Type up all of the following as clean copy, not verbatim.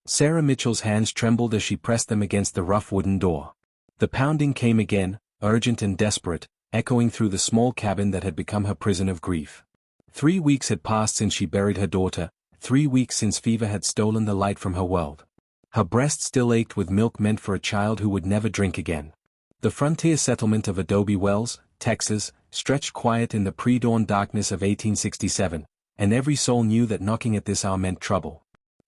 Sarah Mitchell's hands trembled as she pressed them against the rough wooden door. The pounding came again, urgent and desperate, echoing through the small cabin that had become her prison of grief. 3 weeks had passed since she buried her daughter, 3 weeks since fever had stolen the light from her world. Her breast still ached with milk meant for a child who would never drink again. The frontier settlement of Adobe Wells, Texas, stretched quiet in the pre-dawn darkness of 1867, and every soul knew that knocking at this hour meant trouble.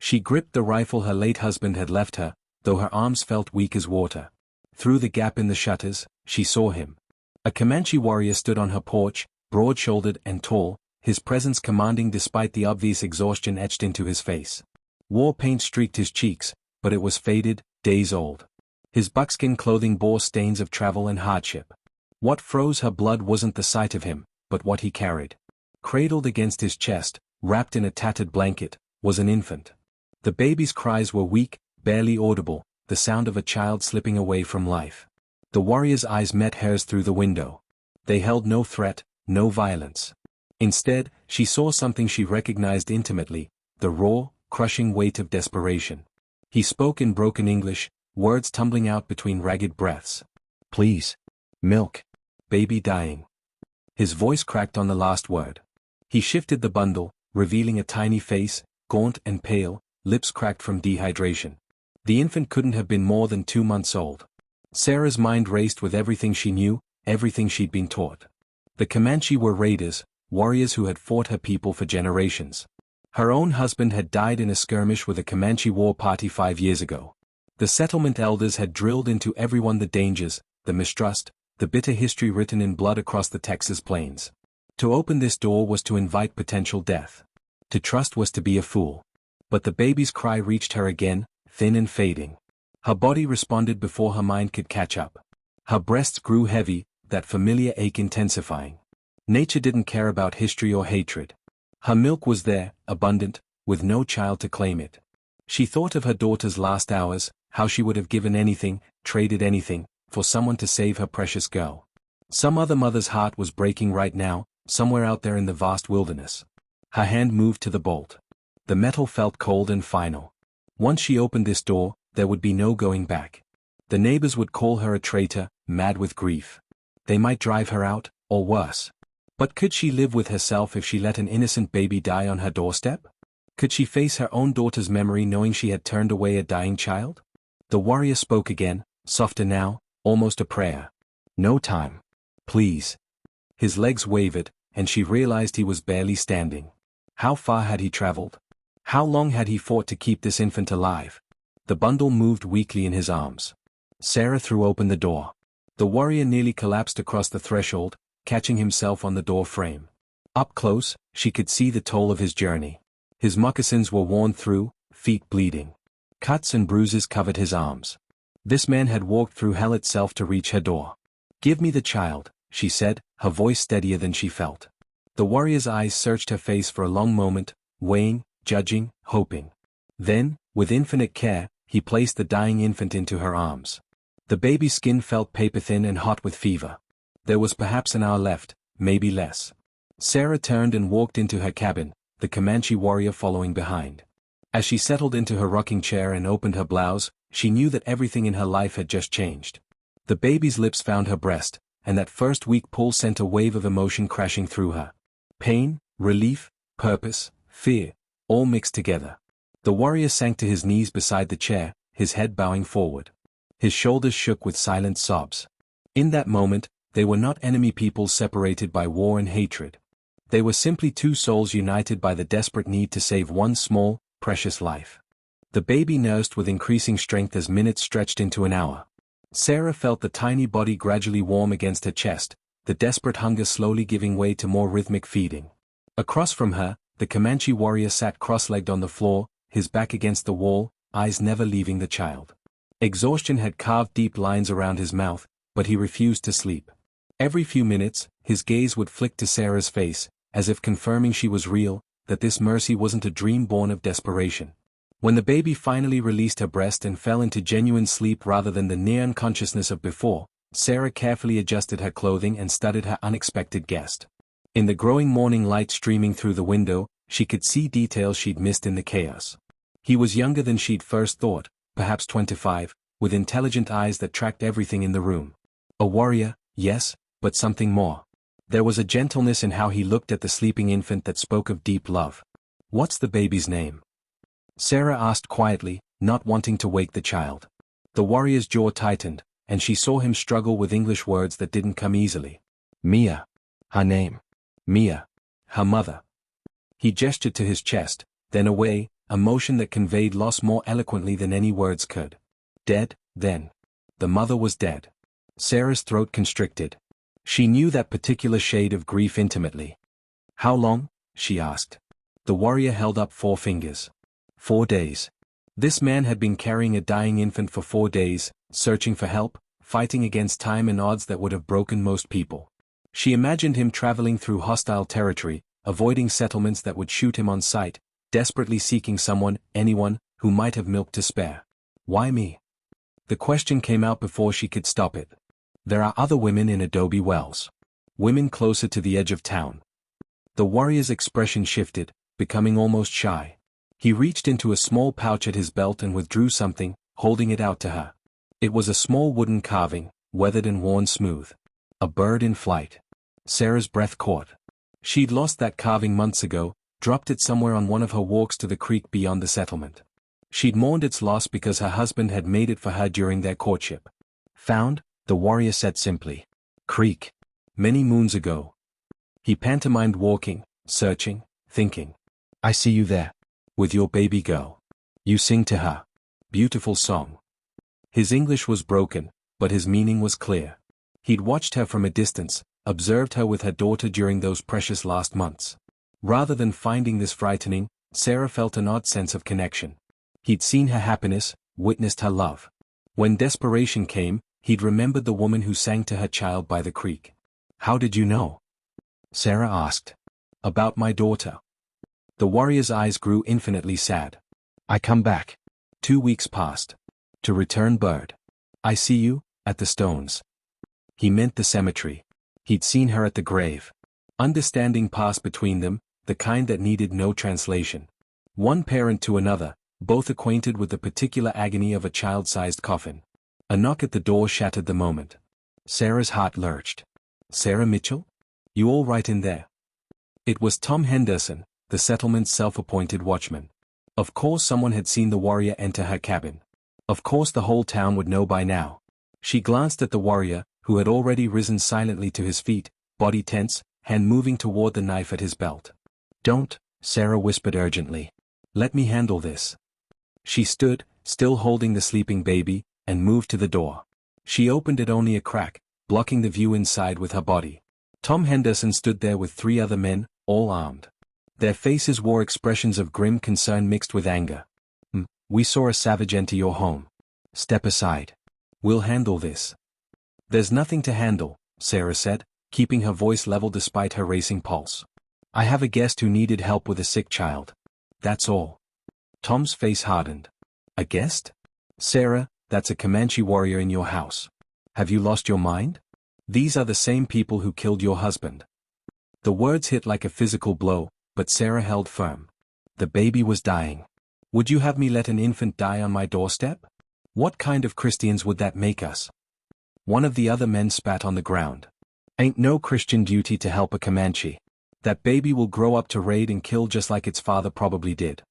She gripped the rifle her late husband had left her, though her arms felt weak as water. Through the gap in the shutters, she saw him. A Comanche warrior stood on her porch, broad-shouldered and tall, his presence commanding despite the obvious exhaustion etched into his face. War paint streaked his cheeks, but it was faded, days old. His buckskin clothing bore stains of travel and hardship. What froze her blood wasn't the sight of him, but what he carried. Cradled against his chest, wrapped in a tattered blanket, was an infant. The baby's cries were weak, barely audible, the sound of a child slipping away from life. The warrior's eyes met hers through the window. They held no threat, no violence. Instead, she saw something she recognized intimately, the raw, crushing weight of desperation. He spoke in broken English, words tumbling out between ragged breaths. "Please. Milk. Baby dying." His voice cracked on the last word. He shifted the bundle, revealing a tiny face, gaunt and pale, lips cracked from dehydration. The infant couldn't have been more than 2 months old. Sarah's mind raced with everything she knew, everything she'd been taught. The Comanche were raiders, warriors who had fought her people for generations. Her own husband had died in a skirmish with a Comanche war party 5 years ago. The settlement elders had drilled into everyone the dangers, the mistrust, the bitter history written in blood across the Texas plains. To open this door was to invite potential death. To trust was to be a fool. But the baby's cry reached her again, thin and fading. Her body responded before her mind could catch up. Her breasts grew heavy, that familiar ache intensifying. Nature didn't care about history or hatred. Her milk was there, abundant, with no child to claim it. She thought of her daughter's last hours, how she would have given anything, traded anything, for someone to save her precious girl. Some other mother's heart was breaking right now, somewhere out there in the vast wilderness. Her hand moved to the bolt. The metal felt cold and final. Once she opened this door, there would be no going back. The neighbors would call her a traitor, mad with grief. They might drive her out, or worse. But could she live with herself if she let an innocent baby die on her doorstep? Could she face her own daughter's memory knowing she had turned away a dying child? The warrior spoke again, softer now, almost a prayer. "No time. Please." His legs wavered, and she realized he was barely standing. How far had he traveled? How long had he fought to keep this infant alive? The bundle moved weakly in his arms. Sarah threw open the door. The warrior nearly collapsed across the threshold, catching himself on the door frame. Up close, she could see the toll of his journey. His moccasins were worn through, feet bleeding. Cuts and bruises covered his arms. This man had walked through hell itself to reach her door. "Give me the child," she said, her voice steadier than she felt. The warrior's eyes searched her face for a long moment, weighing, judging, hoping. Then, with infinite care, he placed the dying infant into her arms. The baby's skin felt paper-thin and hot with fever. There was perhaps an hour left, maybe less. Sarah turned and walked into her cabin, the Comanche warrior following behind. As she settled into her rocking chair and opened her blouse, she knew that everything in her life had just changed. The baby's lips found her breast, and that first weak pull sent a wave of emotion crashing through her. Pain, relief, purpose, fear, all mixed together. The warrior sank to his knees beside the chair, his head bowing forward. His shoulders shook with silent sobs. In that moment, they were not enemy peoples separated by war and hatred. They were simply two souls united by the desperate need to save one small, precious life. The baby nursed with increasing strength as minutes stretched into an hour. Sarah felt the tiny body gradually warm against her chest, the desperate hunger slowly giving way to more rhythmic feeding. Across from her, the Comanche warrior sat cross-legged on the floor, his back against the wall, eyes never leaving the child. Exhaustion had carved deep lines around his mouth, but he refused to sleep. Every few minutes, his gaze would flick to Sarah's face, as if confirming she was real, that this mercy wasn't a dream born of desperation. When the baby finally released her breast and fell into genuine sleep rather than the near unconsciousness of before, Sarah carefully adjusted her clothing and studied her unexpected guest. In the growing morning light streaming through the window, she could see details she'd missed in the chaos. He was younger than she'd first thought, perhaps 25, with intelligent eyes that tracked everything in the room. A warrior, yes, but something more. There was a gentleness in how he looked at the sleeping infant that spoke of deep love. "What's the baby's name?" Sarah asked quietly, not wanting to wake the child. The warrior's jaw tightened, and she saw him struggle with English words that didn't come easily. Mia. Her name. Mia. Her mother. He gestured to his chest, then away, a motion that conveyed loss more eloquently than any words could. Dead, then. The mother was dead. Sarah's throat constricted. She knew that particular shade of grief intimately. "How long?" she asked. The warrior held up 4 fingers. 4 days. This man had been carrying a dying infant for 4 days, searching for help, fighting against time and odds that would have broken most people. She imagined him traveling through hostile territory, avoiding settlements that would shoot him on sight, desperately seeking someone, anyone, who might have milk to spare. Why me? The question came out before she could stop it. There are other women in Adobe Wells. Women closer to the edge of town. The warrior's expression shifted, becoming almost shy. He reached into a small pouch at his belt and withdrew something, holding it out to her. It was a small wooden carving, weathered and worn smooth. A bird in flight. Sarah's breath caught. She'd lost that carving months ago, dropped it somewhere on one of her walks to the creek beyond the settlement. She'd mourned its loss because her husband had made it for her during their courtship. Found, the warrior said simply. Creek. Many moons ago. He pantomimed walking, searching, thinking. I see you there. With your baby girl. You sing to her. Beautiful song. His English was broken, but his meaning was clear. He'd watched her from a distance, observed her with her daughter during those precious last months. Rather than finding this frightening, Sarah felt an odd sense of connection. He'd seen her happiness, witnessed her love. When desperation came, he'd remembered the woman who sang to her child by the creek. How did you know? Sarah asked. About my daughter. The warrior's eyes grew infinitely sad. I come back. 2 weeks passed. To return bird. I see you, at the stones. He meant the cemetery. He'd seen her at the grave. Understanding passed between them, the kind that needed no translation. One parent to another, both acquainted with the particular agony of a child-sized coffin. A knock at the door shattered the moment. Sarah's heart lurched. Sarah Mitchell? You all right in there? It was Tom Henderson, the settlement's self-appointed watchman. Of course someone had seen the warrior enter her cabin. Of course the whole town would know by now. She glanced at the warrior, who had already risen silently to his feet, body tense, hand moving toward the knife at his belt. Don't, Sarah whispered urgently. Let me handle this. She stood, still holding the sleeping baby, and moved to the door. She opened it only a crack, blocking the view inside with her body. Tom Henderson stood there with 3 other men, all armed. Their faces wore expressions of grim concern mixed with anger. We saw a savage enter your home. Step aside. We'll handle this. There's nothing to handle, Sarah said, keeping her voice level despite her racing pulse. I have a guest who needed help with a sick child. That's all. Tom's face hardened. A guest? Sarah, that's a Comanche warrior in your house. Have you lost your mind? These are the same people who killed your husband. The words hit like a physical blow, but Sarah held firm. The baby was dying. Would you have me let an infant die on my doorstep? What kind of Christians would that make us? One of the other men spat on the ground. Ain't no Christian duty to help a Comanche. That baby will grow up to raid and kill just like its father probably did.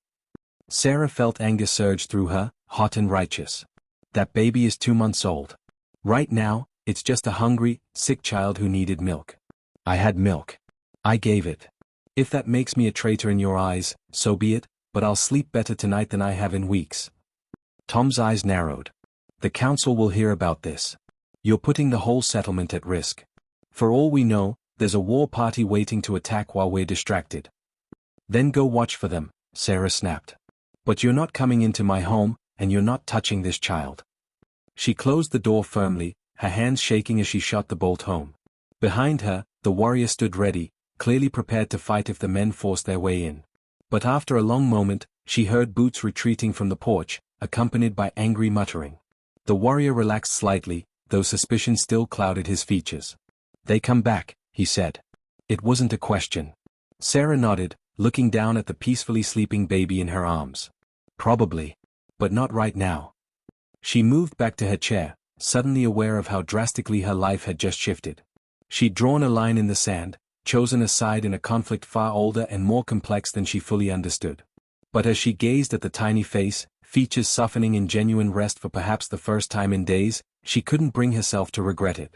Sarah felt anger surge through her, hot and righteous. That baby is 2 months old. Right now, it's just a hungry, sick child who needed milk. I had milk. I gave it. If that makes me a traitor in your eyes, so be it, but I'll sleep better tonight than I have in weeks. Tom's eyes narrowed. The council will hear about this. You're putting the whole settlement at risk. For all we know, there's a war party waiting to attack while we're distracted. Then go watch for them, Sarah snapped. But you're not coming into my home, and you're not touching this child. She closed the door firmly, her hands shaking as she shot the bolt home. Behind her, the warrior stood ready, clearly prepared to fight if the men forced their way in. But after a long moment, she heard boots retreating from the porch, accompanied by angry muttering. The warrior relaxed slightly, though suspicion still clouded his features. They come back, he said. It wasn't a question. Sarah nodded, looking down at the peacefully sleeping baby in her arms. Probably. But not right now. She moved back to her chair, suddenly aware of how drastically her life had just shifted. She'd drawn a line in the sand, chosen a side in a conflict far older and more complex than she fully understood. But as she gazed at the tiny face, features softening in genuine rest for perhaps the first time in days, she couldn't bring herself to regret it.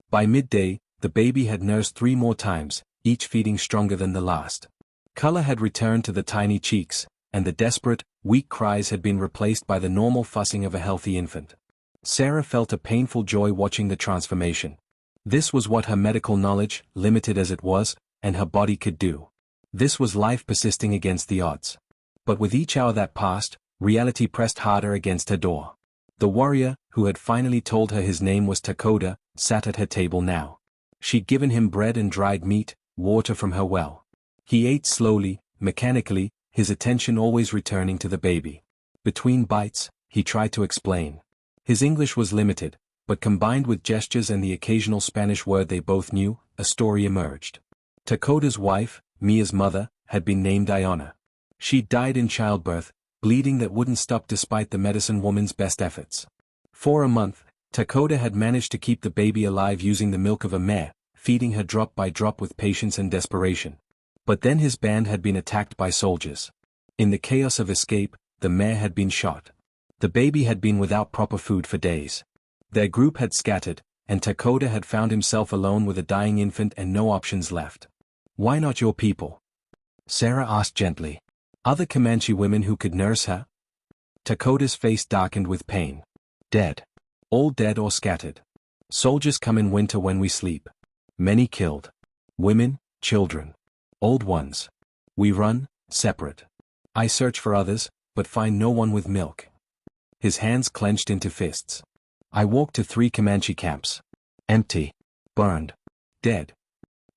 By midday, the baby had nursed 3 more times, each feeding stronger than the last. Color had returned to the tiny cheeks, and the desperate, weak cries had been replaced by the normal fussing of a healthy infant. Sarah felt a painful joy watching the transformation. This was what her medical knowledge, limited as it was, and her body could do. This was life persisting against the odds. But with each hour that passed, reality pressed harder against her door. The warrior, who had finally told her his name was Takoda, sat at her table now. She'd given him bread and dried meat, water from her well. He ate slowly, mechanically, his attention always returning to the baby. Between bites, he tried to explain. His English was limited, but combined with gestures and the occasional Spanish word they both knew, a story emerged. Takoda's wife, Mia's mother, had been named Iona. She'd died in childbirth, bleeding that wouldn't stop despite the medicine woman's best efforts. For a month, Takoda had managed to keep the baby alive using the milk of a mare, feeding her drop by drop with patience and desperation. But then his band had been attacked by soldiers. In the chaos of escape, the mare had been shot. The baby had been without proper food for days. Their group had scattered, and Takoda had found himself alone with a dying infant and no options left. "Why not your people?" Sarah asked gently. "Other Comanche women who could nurse her?" Takoda's face darkened with pain. "Dead. All dead or scattered. Soldiers come in winter when we sleep. Many killed. Women, children. Old ones. We run, separate. I search for others, but find no one with milk." His hands clenched into fists. "I walked to 3 Comanche camps. Empty. Burned. Dead."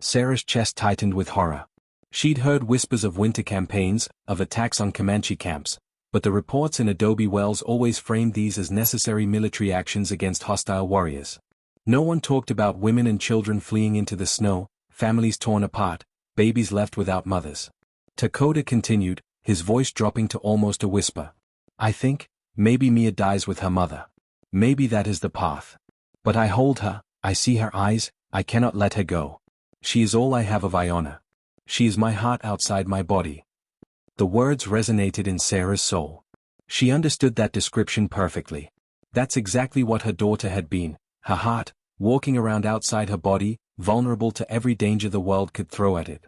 Sarah's chest tightened with horror. She'd heard whispers of winter campaigns, of attacks on Comanche camps, but the reports in adobe wells always framed these as necessary military actions against hostile warriors. No one talked about women and children fleeing into the snow, families torn apart, babies left without mothers. Takoda continued, his voice dropping to almost a whisper. "I think, maybe Mia dies with her mother. Maybe that is the path. But I hold her, I see her eyes, I cannot let her go. She is all I have of Iona. She is my heart outside my body." The words resonated in Sarah's soul. She understood that description perfectly. That's exactly what her daughter had been, her heart, walking around outside her body, vulnerable to every danger the world could throw at it.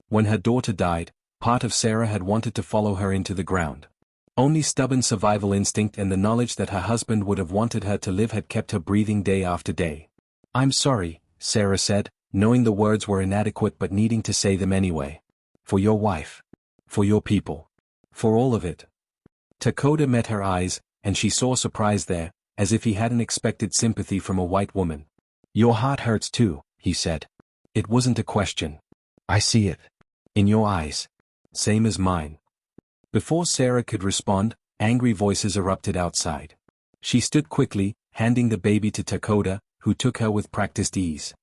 When her daughter died, part of Sarah had wanted to follow her into the ground. Only stubborn survival instinct and the knowledge that her husband would have wanted her to live had kept her breathing day after day. "I'm sorry," Sarah said, knowing the words were inadequate but needing to say them anyway. "For your wife. For your people. For all of it." Takoda met her eyes, and she saw surprise there, as if he hadn't expected sympathy from a white woman. "Your heart hurts too," he said. "It wasn't a question. I see it. In your eyes. Same as mine." Before Sarah could respond, angry voices erupted outside. She stood quickly, handing the baby to Takoda, who took her with practiced ease.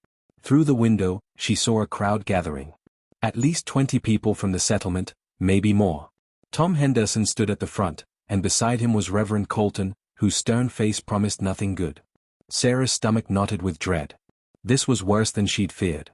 Through the window, she saw a crowd gathering. At least 20 people from the settlement, maybe more. Tom Henderson stood at the front, and beside him was Reverend Colton, whose stern face promised nothing good. Sarah's stomach knotted with dread. This was worse than she'd feared.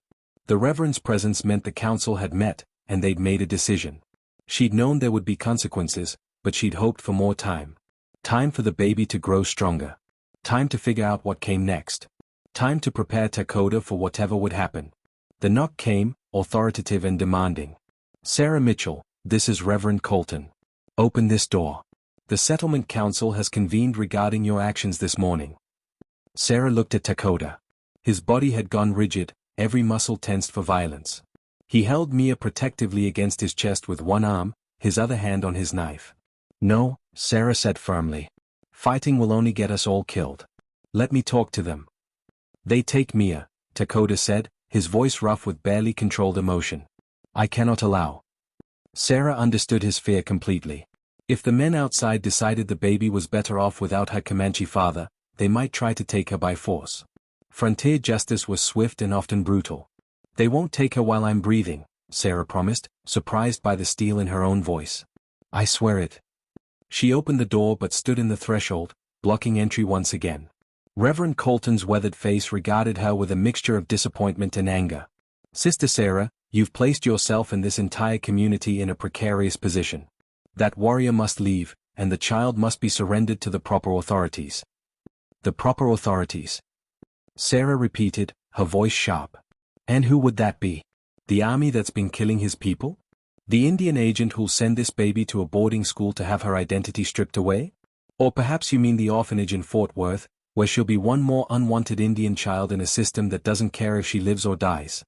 The Reverend's presence meant the council had met, and they'd made a decision. She'd known there would be consequences, but she'd hoped for more time. Time for the baby to grow stronger. Time to figure out what came next. Time to prepare Takoda for whatever would happen. The knock came, authoritative and demanding. "Sarah Mitchell, this is Reverend Colton. Open this door. The settlement council has convened regarding your actions this morning." Sarah looked at Takoda. His body had gone rigid, every muscle tensed for violence. He held Mia protectively against his chest with one arm, his other hand on his knife. "No," Sarah said firmly. "Fighting will only get us all killed. Let me talk to them." "They take Mia," Takoda said, his voice rough with barely controlled emotion. "I cannot allow." Sarah understood his fear completely. If the men outside decided the baby was better off without her Comanche father, they might try to take her by force. Frontier justice was swift and often brutal. "They won't take her while I'm breathing," Sarah promised, surprised by the steel in her own voice. "I swear it." She opened the door but stood in the threshold, blocking entry once again. Reverend Colton's weathered face regarded her with a mixture of disappointment and anger. Sister Sarah, you've placed yourself and this entire community in a precarious position. That warrior must leave, and the child must be surrendered to the proper authorities. The proper authorities? Sarah repeated, her voice sharp. And who would that be? The army that's been killing his people? The Indian agent who'll send this baby to a boarding school to have her identity stripped away? Or perhaps you mean the orphanage in Fort Worth, where she'll be one more unwanted Indian child in a system that doesn't care if she lives or dies.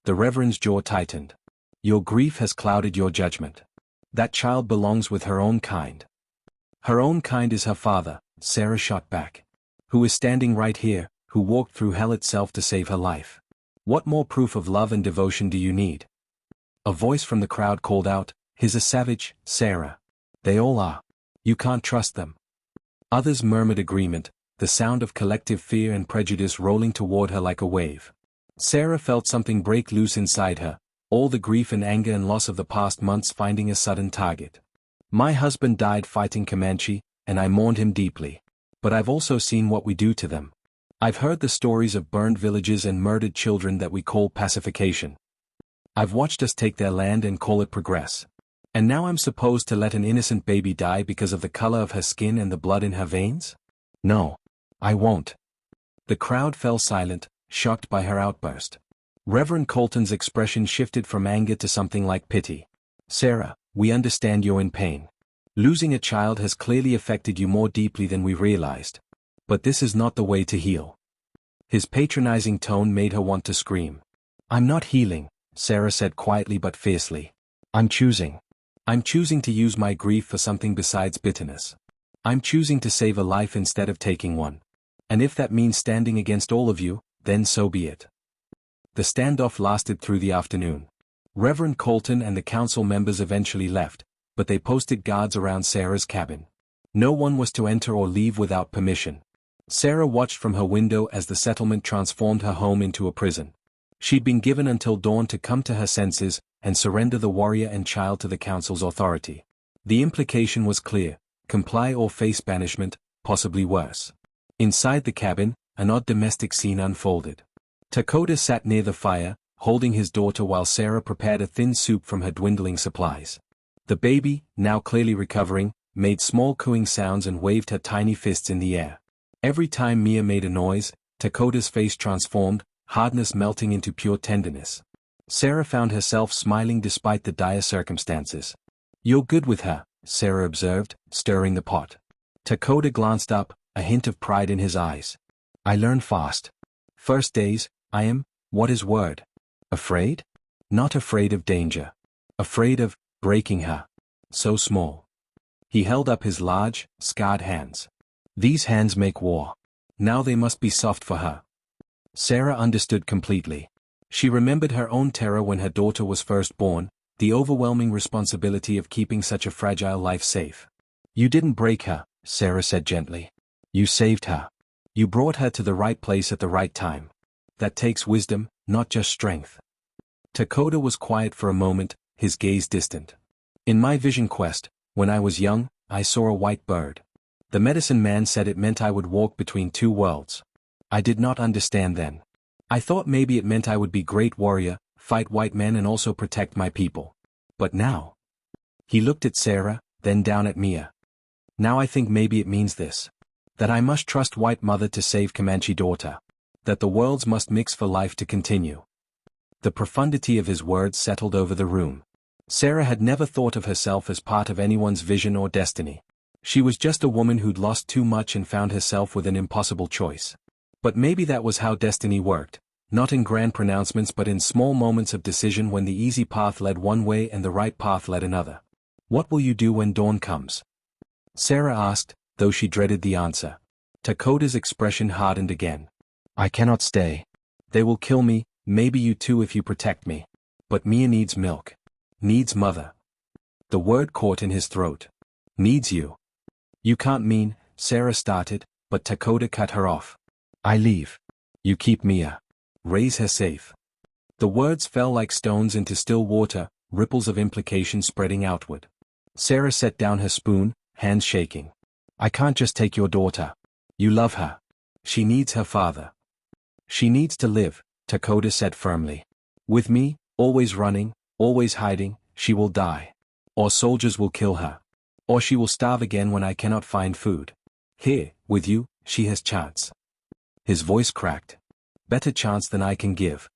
The Reverend's jaw tightened. Your grief has clouded your judgment. That child belongs with her own kind. Her own kind is her father, Sarah shot back. Who is standing right here, who walked through hell itself to save her life. What more proof of love and devotion do you need? A voice from the crowd called out, he's a savage, Sarah. They all are. You can't trust them. Others murmured agreement, the sound of collective fear and prejudice rolling toward her like a wave. Sarah felt something break loose inside her, all the grief and anger and loss of the past months finding a sudden target. My husband died fighting Comanche, and I mourned him deeply. But I've also seen what we do to them. I've heard the stories of burned villages and murdered children that we call pacification. I've watched us take their land and call it progress. And now I'm supposed to let an innocent baby die because of the color of her skin and the blood in her veins? No. I won't. The crowd fell silent, shocked by her outburst. Reverend Colton's expression shifted from anger to something like pity. Sarah, we understand you're in pain. Losing a child has clearly affected you more deeply than we realized. But this is not the way to heal. His patronizing tone made her want to scream. I'm not healing, Sarah said quietly but fiercely. I'm choosing. I'm choosing to use my grief for something besides bitterness. I'm choosing to save a life instead of taking one. And if that means standing against all of you, then so be it. The standoff lasted through the afternoon. Reverend Colton and the council members eventually left, but they posted guards around Sarah's cabin. No one was to enter or leave without permission. Sarah watched from her window as the settlement transformed her home into a prison. She'd been given until dawn to come to her senses and surrender the warrior and child to the council's authority. The implication was clear: comply or face banishment, possibly worse. Inside the cabin, an odd domestic scene unfolded. Dakota sat near the fire, holding his daughter while Sarah prepared a thin soup from her dwindling supplies. The baby, now clearly recovering, made small cooing sounds and waved her tiny fists in the air. Every time Mia made a noise, Dakota's face transformed, hardness melting into pure tenderness. Sarah found herself smiling despite the dire circumstances. You're good with her, Sarah observed, stirring the pot. Dakota glanced up, a hint of pride in his eyes. I learn fast. First days, I am, what is word? Afraid? Not afraid of danger. Afraid of breaking her. So small. He held up his large, scarred hands. These hands make war. Now they must be soft for her. Sarah understood completely. She remembered her own terror when her daughter was first born, the overwhelming responsibility of keeping such a fragile life safe. You didn't break her, Sarah said gently. You saved her. You brought her to the right place at the right time. That takes wisdom, not just strength. Dakota was quiet for a moment, his gaze distant. In my vision quest, when I was young, I saw a white bird. The medicine man said it meant I would walk between two worlds. I did not understand then. I thought maybe it meant I would be great warrior, fight white men and also protect my people. But now. He looked at Sarah, then down at Mia. Now I think maybe it means this. That I must trust white mother to save Comanche daughter. That the worlds must mix for life to continue. The profundity of his words settled over the room. Sarah had never thought of herself as part of anyone's vision or destiny. She was just a woman who'd lost too much and found herself with an impossible choice. But maybe that was how destiny worked, not in grand pronouncements but in small moments of decision when the easy path led one way and the right path led another. What will you do when dawn comes? Sarah asked, though she dreaded the answer. Dakota's expression hardened again. I cannot stay. They will kill me, maybe you too if you protect me. But Mia needs milk. Needs mother. The word caught in his throat. Needs you. You can't mean, Sarah started, but Dakota cut her off. I leave. You keep Mia. Raise her safe. The words fell like stones into still water, ripples of implication spreading outward. Sarah set down her spoon, hands shaking. I can't just take your daughter. You love her. She needs her father. She needs to live, Dakota said firmly. With me, always running, always hiding, she will die. Or soldiers will kill her. Or she will starve again when I cannot find food. Here, with you, she has chance. His voice cracked. Better chance than I can give.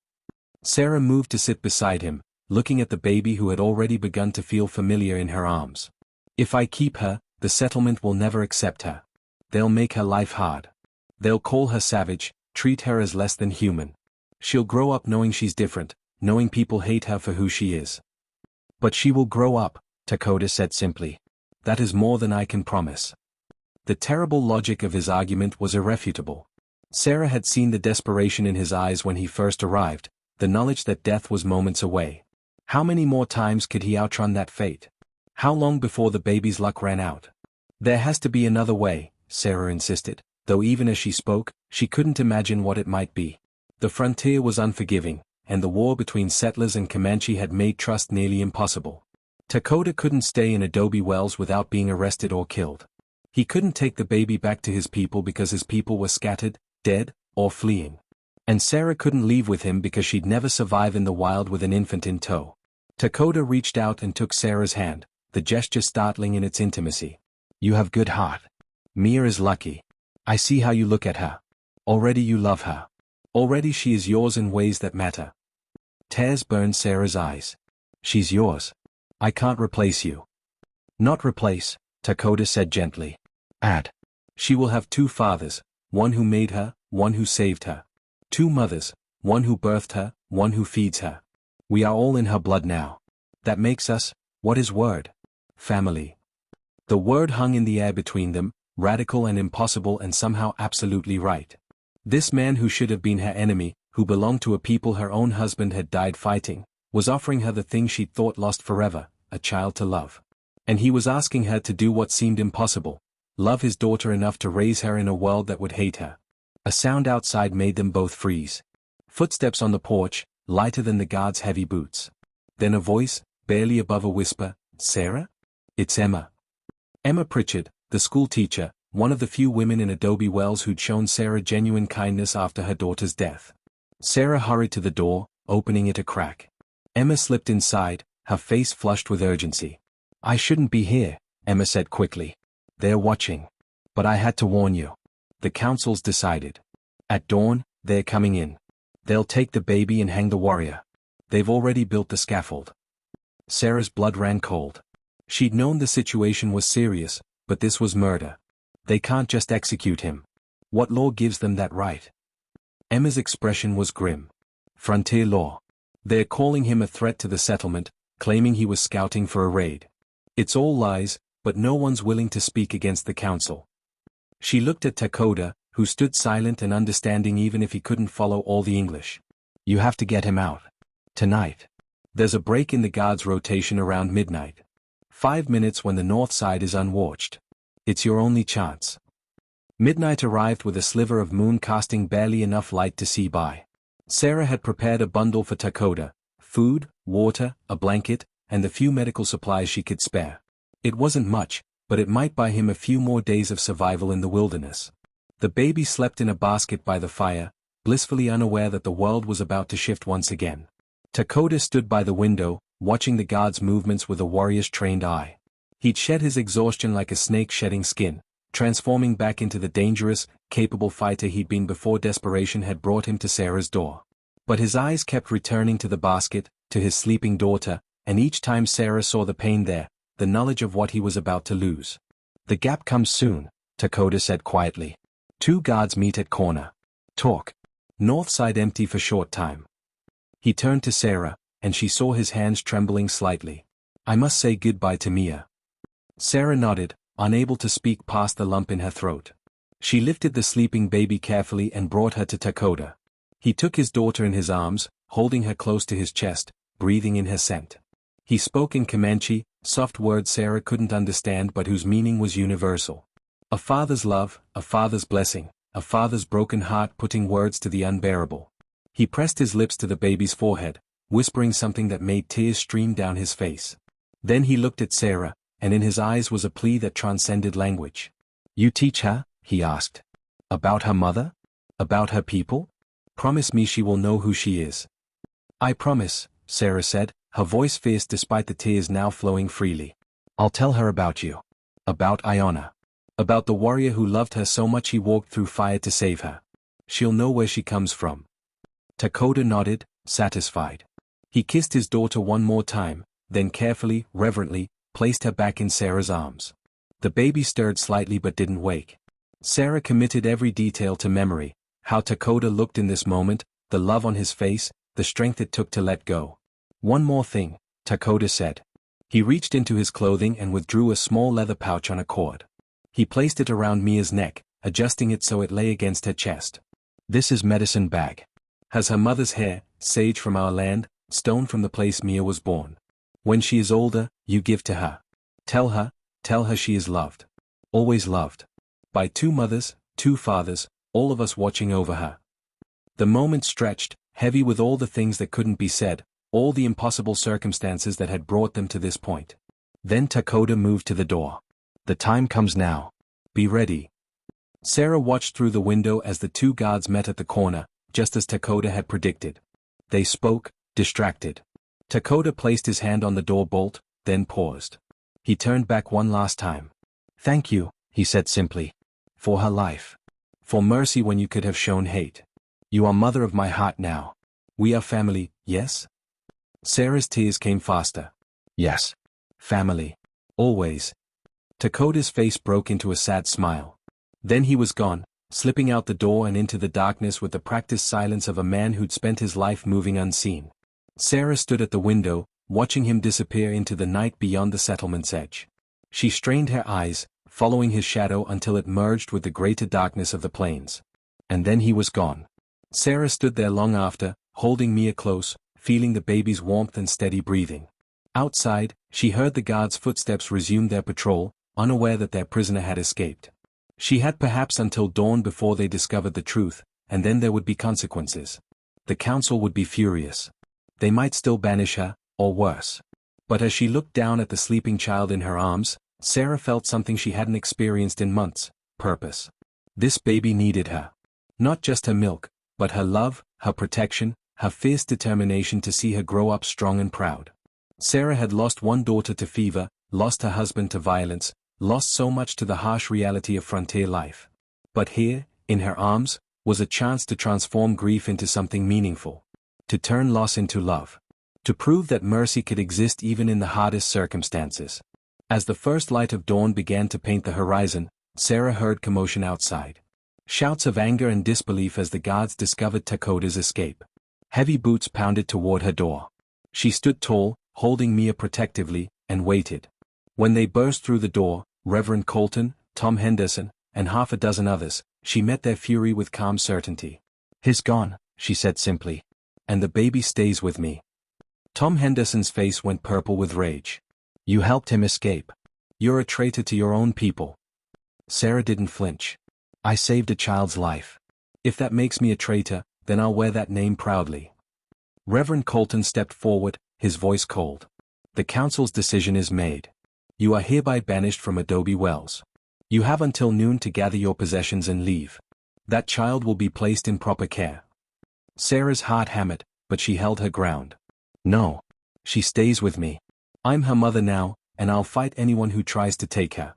Sarah moved to sit beside him, looking at the baby who had already begun to feel familiar in her arms. If I keep her, the settlement will never accept her. They'll make her life hard. They'll call her savage, treat her as less than human. She'll grow up knowing she's different, knowing people hate her for who she is. But she will grow up, Dakota said simply. That is more than I can promise. The terrible logic of his argument was irrefutable. Sarah had seen the desperation in his eyes when he first arrived, the knowledge that death was moments away. How many more times could he outrun that fate? How long before the baby's luck ran out? There has to be another way, Sarah insisted, though even as she spoke, she couldn't imagine what it might be. The frontier was unforgiving, and the war between settlers and Comanche had made trust nearly impossible. Dakota couldn't stay in Adobe Wells without being arrested or killed. He couldn't take the baby back to his people because his people were scattered, dead, or fleeing. And Sarah couldn't leave with him because she'd never survive in the wild with an infant in tow. Dakota reached out and took Sarah's hand, the gesture startling in its intimacy. You have good heart. Mia is lucky. I see how you look at her. Already you love her. Already she is yours in ways that matter. Tears burned Sarah's eyes. She's yours. I can't replace you. Not replace, Dakota said gently. Add. She will have two fathers, one who made her, one who saved her. Two mothers, one who birthed her, one who feeds her. We are all in her blood now. That makes us, what is word? Family. The word hung in the air between them, radical and impossible and somehow absolutely right. This man who should have been her enemy, who belonged to a people her own husband had died fighting, was offering her the thing she'd thought lost forever, a child to love. And he was asking her to do what seemed impossible, love his daughter enough to raise her in a world that would hate her. A sound outside made them both freeze. Footsteps on the porch, lighter than the guard's heavy boots. Then a voice, barely above a whisper, Sarah? It's Emma. Emma Pritchard, the school teacher, one of the few women in Adobe Wells who'd shown Sarah genuine kindness after her daughter's death. Sarah hurried to the door, opening it a crack. Emma slipped inside, her face flushed with urgency. I shouldn't be here, Emma said quickly. They're watching. But I had to warn you. The council's decided. At dawn, they're coming in. They'll take the baby and hang the warrior. They've already built the scaffold. Sarah's blood ran cold. She'd known the situation was serious, but this was murder. They can't just execute him. What law gives them that right? Emma's expression was grim. Frontier law. They're calling him a threat to the settlement, claiming he was scouting for a raid. It's all lies, but no one's willing to speak against the council. She looked at Dakota, who stood silent and understanding even if he couldn't follow all the English. You have to get him out. Tonight. There's a break in the guards' rotation around midnight. 5 minutes when the north side is unwatched. It's your only chance. Midnight arrived with a sliver of moon casting barely enough light to see by. Sarah had prepared a bundle for Dakota, food, water, a blanket, and the few medical supplies she could spare. It wasn't much, but it might buy him a few more days of survival in the wilderness. The baby slept in a basket by the fire, blissfully unaware that the world was about to shift once again. Dakota stood by the window, watching the guard's movements with a warrior's trained eye. He'd shed his exhaustion like a snake shedding skin, transforming back into the dangerous, capable fighter he'd been before desperation had brought him to Sarah's door. But his eyes kept returning to the basket, to his sleeping daughter, and each time Sarah saw the pain there, the knowledge of what he was about to lose. The gap comes soon, Dakota said quietly. 2 guards meet at corner. Talk. North side empty for short time. He turned to Sarah, and she saw his hands trembling slightly. I must say goodbye to Mia. Sarah nodded, unable to speak past the lump in her throat. She lifted the sleeping baby carefully and brought her to Dakota. He took his daughter in his arms, holding her close to his chest, breathing in her scent. He spoke in Comanche, soft words Sarah couldn't understand but whose meaning was universal. A father's love, a father's blessing, a father's broken heart putting words to the unbearable. He pressed his lips to the baby's forehead, whispering something that made tears stream down his face. Then he looked at Sarah, and in his eyes was a plea that transcended language. "You teach her?" he asked. "About her mother? About her people? Promise me she will know who she is." "I promise," Sarah said, her voice fierce despite the tears now flowing freely. "I'll tell her about you. About Iona. About the warrior who loved her so much he walked through fire to save her. She'll know where she comes from." Dakota nodded, satisfied. He kissed his daughter one more time, then carefully, reverently, placed her back in Sarah's arms. The baby stirred slightly but didn't wake. Sarah committed every detail to memory, how Dakota looked in this moment, the love on his face, the strength it took to let go. "One more thing," Dakota said. He reached into his clothing and withdrew a small leather pouch on a cord. He placed it around Mia's neck, adjusting it so it lay against her chest. "This is medicine bag. Has her mother's hair, sage from our land, stone from the place Mia was born. When she is older, you give to her. Tell her she is loved. Always loved. By two mothers, two fathers, all of us watching over her." The moment stretched, heavy with all the things that couldn't be said, all the impossible circumstances that had brought them to this point. Then Dakota moved to the door. "The time comes now. Be ready." Sarah watched through the window as the two guards met at the corner, just as Dakota had predicted. They spoke, distracted. Dakota placed his hand on the door bolt, then paused. He turned back one last time. "Thank you," he said simply. "For her life. For mercy when you could have shown hate. You are mother of my heart now. We are family, yes?" Sarah's tears came faster. "Yes. Family. Always." Dakota's face broke into a sad smile. Then he was gone, slipping out the door and into the darkness with the practiced silence of a man who'd spent his life moving unseen. Sarah stood at the window, watching him disappear into the night beyond the settlement's edge. She strained her eyes, following his shadow until it merged with the greater darkness of the plains. And then he was gone. Sarah stood there long after, holding Mia close, feeling the baby's warmth and steady breathing. Outside, she heard the guards' footsteps resume their patrol, unaware that their prisoner had escaped. She had perhaps until dawn before they discovered the truth, and then there would be consequences. The council would be furious. They might still banish her, or worse. But as she looked down at the sleeping child in her arms, Sarah felt something she hadn't experienced in months: purpose. This baby needed her. Not just her milk, but her love, her protection, her fierce determination to see her grow up strong and proud. Sarah had lost one daughter to fever, lost her husband to violence, lost so much to the harsh reality of frontier life. But here, in her arms, was a chance to transform grief into something meaningful. To turn loss into love. To prove that mercy could exist even in the hardest circumstances. As the first light of dawn began to paint the horizon, Sarah heard commotion outside. Shouts of anger and disbelief as the guards discovered Dakota's escape. Heavy boots pounded toward her door. She stood tall, holding Mia protectively, and waited. When they burst through the door, Reverend Colton, Tom Henderson, and half a dozen others, she met their fury with calm certainty. "He's gone," she said simply. "And the baby stays with me." Tom Henderson's face went purple with rage. "You helped him escape. You're a traitor to your own people." Sarah didn't flinch. "I saved a child's life. If that makes me a traitor, then I'll wear that name proudly." Reverend Colton stepped forward, his voice cold. "The council's decision is made. You are hereby banished from Adobe Wells. You have until noon to gather your possessions and leave. That child will be placed in proper care." Sarah's heart hammered, but she held her ground. "No. She stays with me. I'm her mother now, and I'll fight anyone who tries to take her."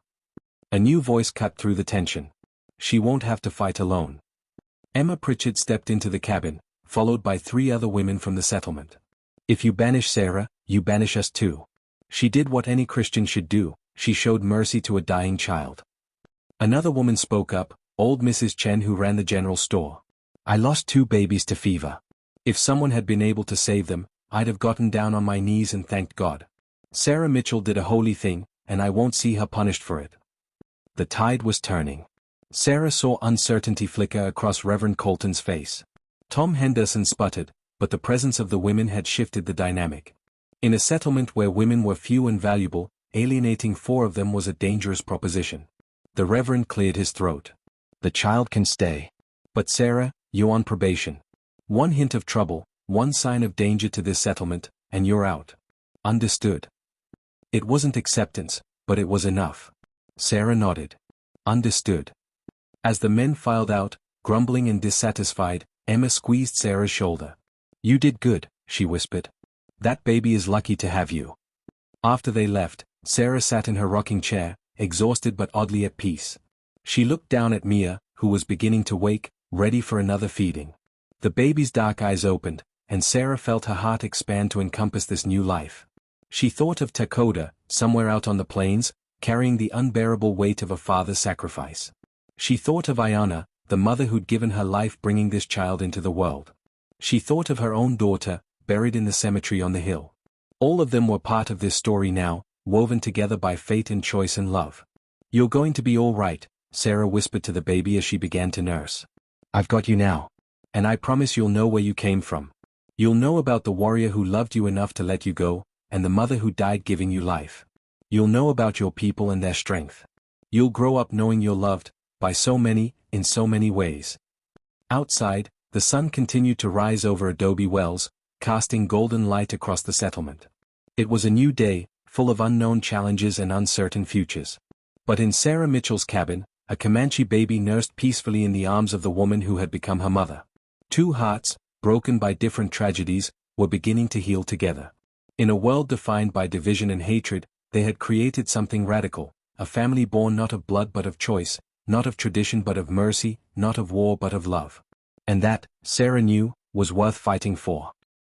A new voice cut through the tension. "She won't have to fight alone." Emma Pritchard stepped into the cabin, followed by 3 other women from the settlement. "If you banish Sarah, you banish us too. She did what any Christian should do, she showed mercy to a dying child." Another woman spoke up, old Mrs. Chen who ran the general store. "I lost 2 babies to fever. If someone had been able to save them, I'd have gotten down on my knees and thanked God. Sarah Mitchell did a holy thing, and I won't see her punished for it." The tide was turning. Sarah saw uncertainty flicker across Reverend Colton's face. Tom Henderson sputtered, but the presence of the women had shifted the dynamic. In a settlement where women were few and valuable, alienating 4 of them was a dangerous proposition. The Reverend cleared his throat. "The child can stay. But Sarah, you're on probation. One hint of trouble, one sign of danger to this settlement, and you're out." "Understood." It wasn't acceptance, but it was enough. Sarah nodded. Understood. As the men filed out, grumbling and dissatisfied, Emma squeezed Sarah's shoulder. You did good, she whispered. That baby is lucky to have you. After they left, Sarah sat in her rocking chair, exhausted but oddly at peace. She looked down at Mia, who was beginning to wake, ready for another feeding. The baby's dark eyes opened, and Sarah felt her heart expand to encompass this new life. She thought of Dakota, somewhere out on the plains, carrying the unbearable weight of a father's sacrifice. She thought of Ayana, the mother who'd given her life bringing this child into the world. She thought of her own daughter, buried in the cemetery on the hill. All of them were part of this story now, woven together by fate and choice and love. You're going to be all right, Sarah whispered to the baby as she began to nurse. I've got you now. And I promise you'll know where you came from. You'll know about the warrior who loved you enough to let you go, and the mother who died giving you life. You'll know about your people and their strength. You'll grow up knowing you're loved, by so many, in so many ways. Outside, the sun continued to rise over Adobe Wells, casting golden light across the settlement. It was a new day, full of unknown challenges and uncertain futures. But in Sarah Mitchell's cabin, a Comanche baby nursed peacefully in the arms of the woman who had become her mother. Two hearts, broken by different tragedies, were beginning to heal together. In a world defined by division and hatred, they had created something radical, a family born not of blood but of choice, not of tradition but of mercy, not of war but of love. And that, Sarah knew, was worth fighting for.